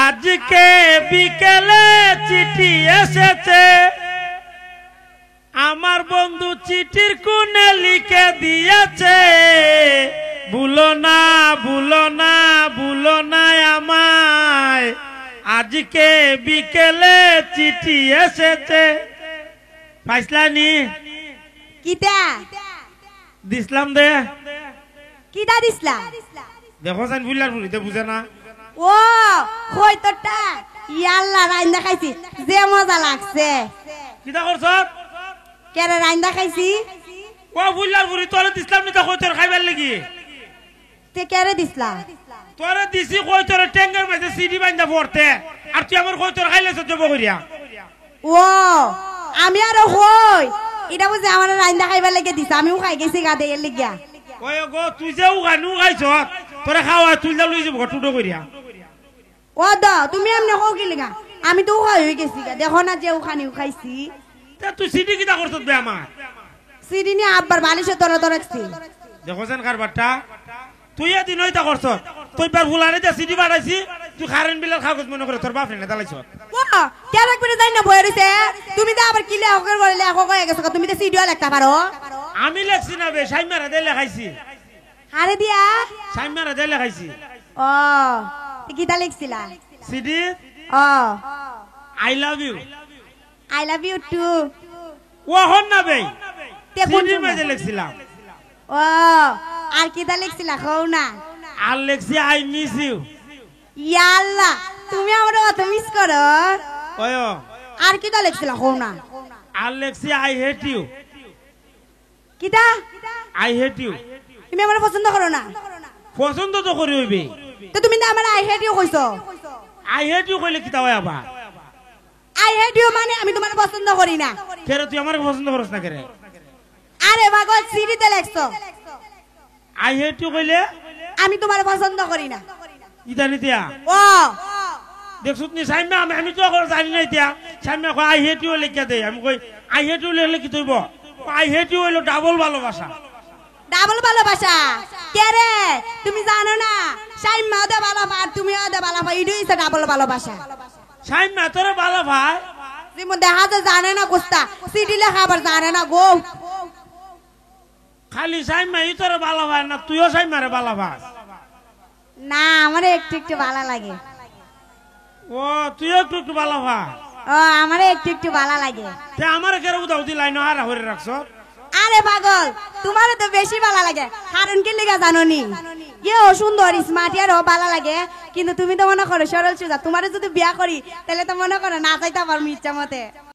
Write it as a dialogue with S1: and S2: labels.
S1: আজকে বিকেলে চিঠি এসেছে, আমার বন্ধু চিঠির কোণে লিখে দিয়েছে, ভুলো না ভুলো না ভুলো না আমায়, আজকে বিকেলে চিঠি এসেছে। ফাইসলানি
S2: কিতা
S1: দিসলাম দে,
S2: কিতা দিছলা?
S1: দেখো সাইন বুলার ফুরিতে বুঝে না।
S2: ও কইতটা ইয়াল্লা রাইন্দা খাইছি, যে মজা লাগছে।
S1: কিতা করছ?
S2: কেরে রাইন্দা খাইছি?
S1: ও বুলার ফুরি তোরে দিসলাম নি, তা কই তোর খাইবার লাগি?
S2: তে কেরে দিছলা?
S1: তোরে দিছি কই তোর টেঙ্গার মাঝে সিডি বান্ধা পড়তে, আর তুই আমার কই তোর খাইলে সহ্য করিয়া।
S2: ও আমি আরো হই এটা বুঝে আমার রাইন্দা খাইবার লাগে দিছ, আমিও খাই গেছি গা দেয়ের লাগিয়া।
S1: ওই গো তুই যে উগানু খাইছ, তোরে খাওয়া তুই যা লই যাব টুটো করিয়া।
S2: ও দা তুমি এমনি হও কি লাগা? আমি তো খাই হই গেছি গা, দেখো না যে ওখানেও খাইছি।
S1: তা তুই সিডি কিটা করছ বে আমার?
S2: সিডি নি আব্বার বালিশে তোরা তোরাছি।
S1: দেখো সেন কারবারটা তুই এদিন ওইটা করছ, তুই বার ফুলারে যে সিডি বাড়াইছি, তুই কারেন্ট বিলের কাগজ মনে করে তোর বাপ না দালাইছ।
S2: ও কেন একবারে যাই না বইয়া রইছে? তুমি তো আবার কি লেখকের বলে লেখক হয়ে গেছো, তুমি তো সিডিও লিখতে পারো।
S1: আমি লেখছি না বে, সাইমারা দে লেখাইছি।
S2: আরে দিয়া
S1: সাইমারা দে লেখাইছি।
S2: ও কিটা লিখছিলা?
S1: সিডি
S2: ও
S1: I love you,
S2: I love you too.
S1: ও হন না বে,
S2: তে কোন
S1: সিডির মাঝে লিখছিলাম।
S2: ও আর কিটা লিখছিলা কও না?
S1: আর লিখছি আই মিস ইউ।
S2: ইয়াল্লা তুমি আমার অত মিস করো।
S1: ওই
S2: আর কিটা লিখছিলা কও না?
S1: আর লিখছি আই হেট ইউ।
S2: কিটা?
S1: I hate you.
S2: তুমি আমার পছন্দ করো না?
S1: পছন্দ তো করি হইবে,
S2: তো তুমি না আমার আই হেট ইউ কইছো।
S1: আই হেট ইউ কইলে কিতা হয় আবার?
S2: আই হেট ইউ মানে আমি তোমার পছন্দ করি না।
S1: কেরে তুই আমার পছন্দ করছ না কেরে?
S2: আরে পাগল সিডিতে লিখছো
S1: আই হেট ইউ কইলে
S2: আমি তোমার পছন্দ করি না।
S1: ইদানি দিয়া
S2: ও
S1: দেখছুত নি সাইমা, আমি তো এখন জানি না দিয়া। সাইমা কই আই হেট ইউ লিখা দেই, আমি কই আই হেট ইউ লিখলে কি তৈব? আই হেট ইউ হইলো ডাবল ভালোবাসা।
S2: ডাবল ভালোবাসা? কে রে তুমি জানো না সাইমা দে ভালোবাসা আর তুমি দে ভালোবাসা, এটাই হচ্ছে ডাবল ভালোবাসা।
S1: সাইমা তোরে ভালো ভাই,
S2: তুমি দেখা তো জানে না কুস্তা সিডি লেখা আবার জানে না গো।
S1: খালি সাইমা ই তোরে ভালো ভাই না, তুইও সাইমারে ভালো ভাস?
S2: না আমার একটু একটু ভালো লাগে।
S1: ও তুইও একটু একটু ভালো ভাস?
S2: ও আমার একটু একটু ভালো লাগে।
S1: তে আমার কেরে উদাও দি লাইন হারা হরে রাখছ।
S2: আরে পাগল তোমার তো বেশি ভালো লাগে, কারণ কি লেগা জানো নি? ইয়ে সুন্দর স্মার্ট আর ভালো লাগে, কিন্তু তুমি তো মনে করো সরল সোজা। তোমার যদি বিয়া করি তাহলে তো মনে করো না চাইতে পারবো ইচ্ছা মতে।